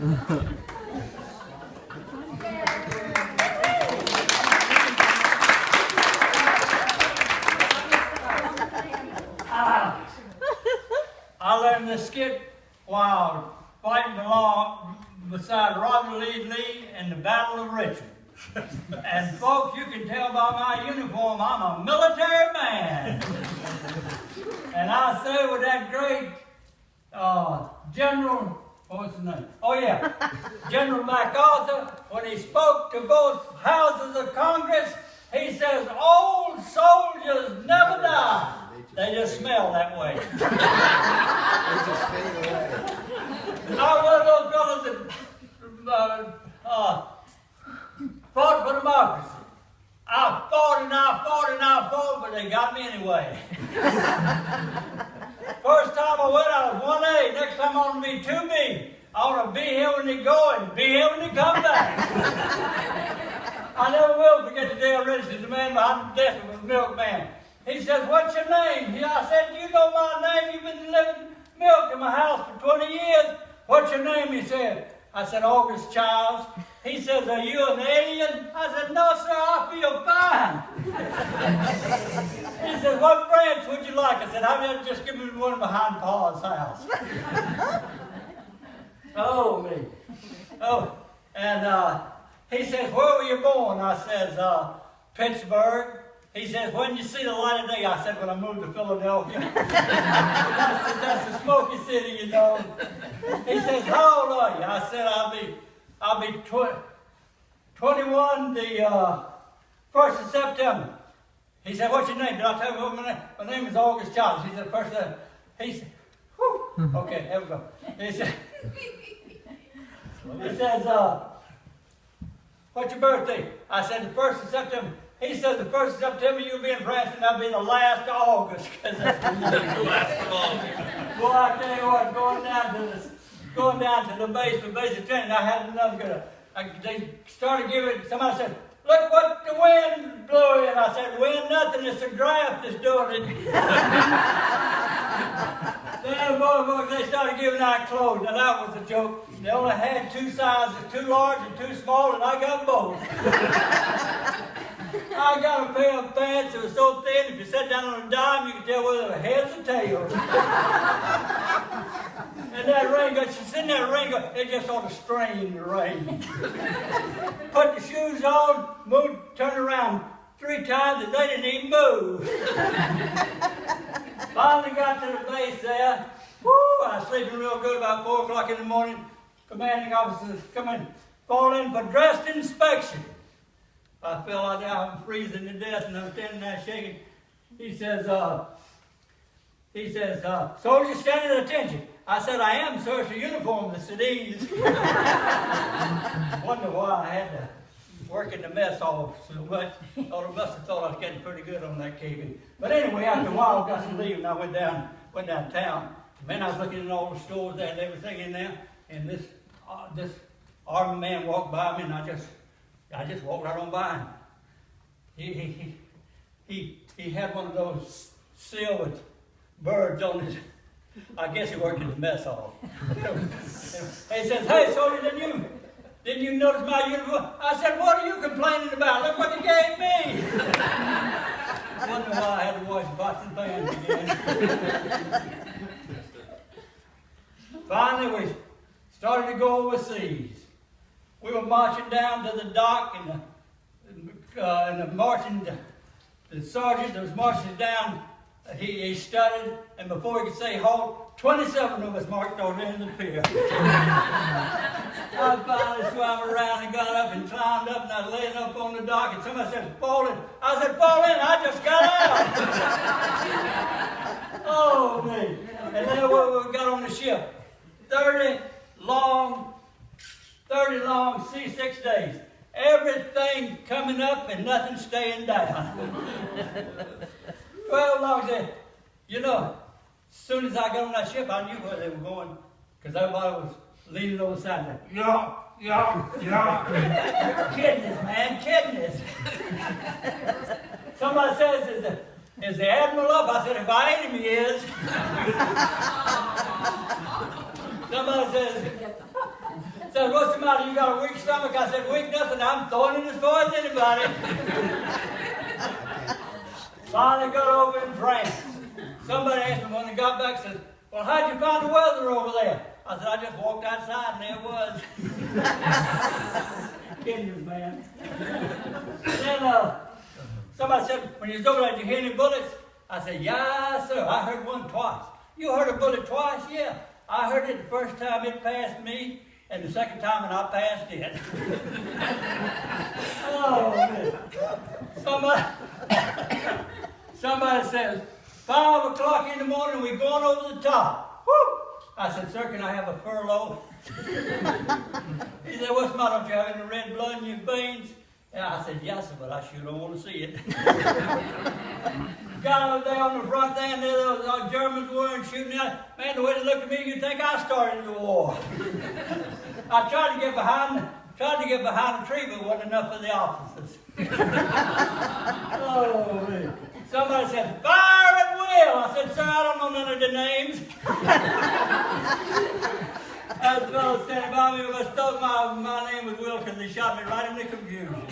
I learned the skit while fighting along beside Robert Lee in the Battle of Richmond. And folks, you can tell by my uniform, I'm a military man. And I say with that great General, what was his name? Oh yeah, General MacArthur, when he spoke to both houses of Congress, he says, old soldiers never die. They just smell that way. They just fade away. I'm one of those fellows that fought for democracy. I fought, but they got me anyway. First time I went, I was 1A. Next time I want to be 2B. I want to be here when they go and be here when they come back. I never will forget the day I registered the man behind the desk with the milkman. He says, what's your name? I said, you know my name. You've been delivering milk in my house for 20 years. What's your name? He said. I said, August Childs. He says, are you an alien? I said, no, sir, I feel fine. He said, what branch would you like? I said, how about just give me the one behind Pa's house? Oh, me. Oh, and he says, where were you born? I says, Pittsburgh. He says, when you see the light of day? I said, when I moved to Philadelphia. that's the smoky city, you know. He says, how old are you? I said, I'll be 21 the 1st of September. He said, what's your name? Did I tell you what my name? My name is August Childs. He said, first of he said, whew. Okay, there we go. He says, what's your birthday? I said, the 1st of September. He says, the 1st of September you'll be in France and I'll be the last of August. Because that's the last of August. Boy, I tell you what, going down to the basic training, I had another good. They started giving, somebody said, look what the wind blew in. I said, wind nothing, it's the draft that's doing it. Then boy, they started giving out clothes. Now that was a joke. They only had 2 sizes, too large and too small, and I got both. I got a pair of pants that were so thin, if you sat down on a dime, you could tell whether they were heads or tails. And that rain, she's in that rain, it just sort of strained the rain. Put the shoes on, moved, turned around 3 times, and they didn't even move. Finally got to the base there. Woo, I was sleeping real good about 4 o'clock in the morning. Commanding officers come in, fall in for dress inspection. I fell out there, I'm freezing to death, and I'm standing there shaking. He says, soldiers stand at attention. I said, I am, sir, it's a uniform that's at ease. Wonder why I had to work in the mess hall so much. Oh, they must have thought I was getting pretty good on that KB. But anyway, after a while, I got to leave, and I went downtown. Man, I was looking in all the stores there and everything in there, and this army man walked by me, and I just walked right on by him. He had one of those silver birds on his. I guess he worked in the mess hall. He says, "Hey, soldier, didn't you notice my uniform?" I said, "What are you complaining about? Look what he gave me." I wonder why I had to wash pots and pans again. Finally, we started to go overseas. We were marching down to the dock, and the sergeant that was marching down, he stuttered, and before he could say halt, 27 of us marched on the end of the pier. I finally swam around and got up and climbed up, and I was laying up on the dock, and somebody said, "Fall in." I said, "Fall in, I just got out." Oh, me. And then we got on the ship. 30 long C6 days. Everything coming up and nothing staying down. 12 long days. You know, as soon as I got on that ship, I knew where they were going, because everybody was leaning over the side. Yeah. Kidding us, man, kidding us. Somebody says, is the Admiral up? I said, if I ain't him, he is. Somebody says, said, what's the matter? You got a weak stomach? I said, weak nothing. I'm throwing it as far as anybody. Finally got over in France. Somebody asked me when I got back, said, well, how'd you find the weather over there? I said, I just walked outside and there it was. Kidding you, man. Then somebody said, when you was over there, did you hear any bullets? I said, yes, sir. I heard one twice. You heard a bullet twice? Yeah. I heard it the first time it passed me, and the second time when I passed it. Oh, man. Somebody says, 5 o'clock in the morning, we're going over the top. Woo! I said, sir, can I have a furlough? He said, what's the matter? Don't you have any red blood in your veins? And I said, yes, sir, but I sure don't want to see it. Got over there on the front there, and there those Germans were and shooting out. Man, the way they looked at me, you'd think I started the war. I tried to get behind a tree, but it wasn't enough for the officers. Oh, man. Somebody said, fire at will. I said, sir, I don't know none of the names. That fellow standing by me, but I thought my name was Will because they shot me right in the confusion.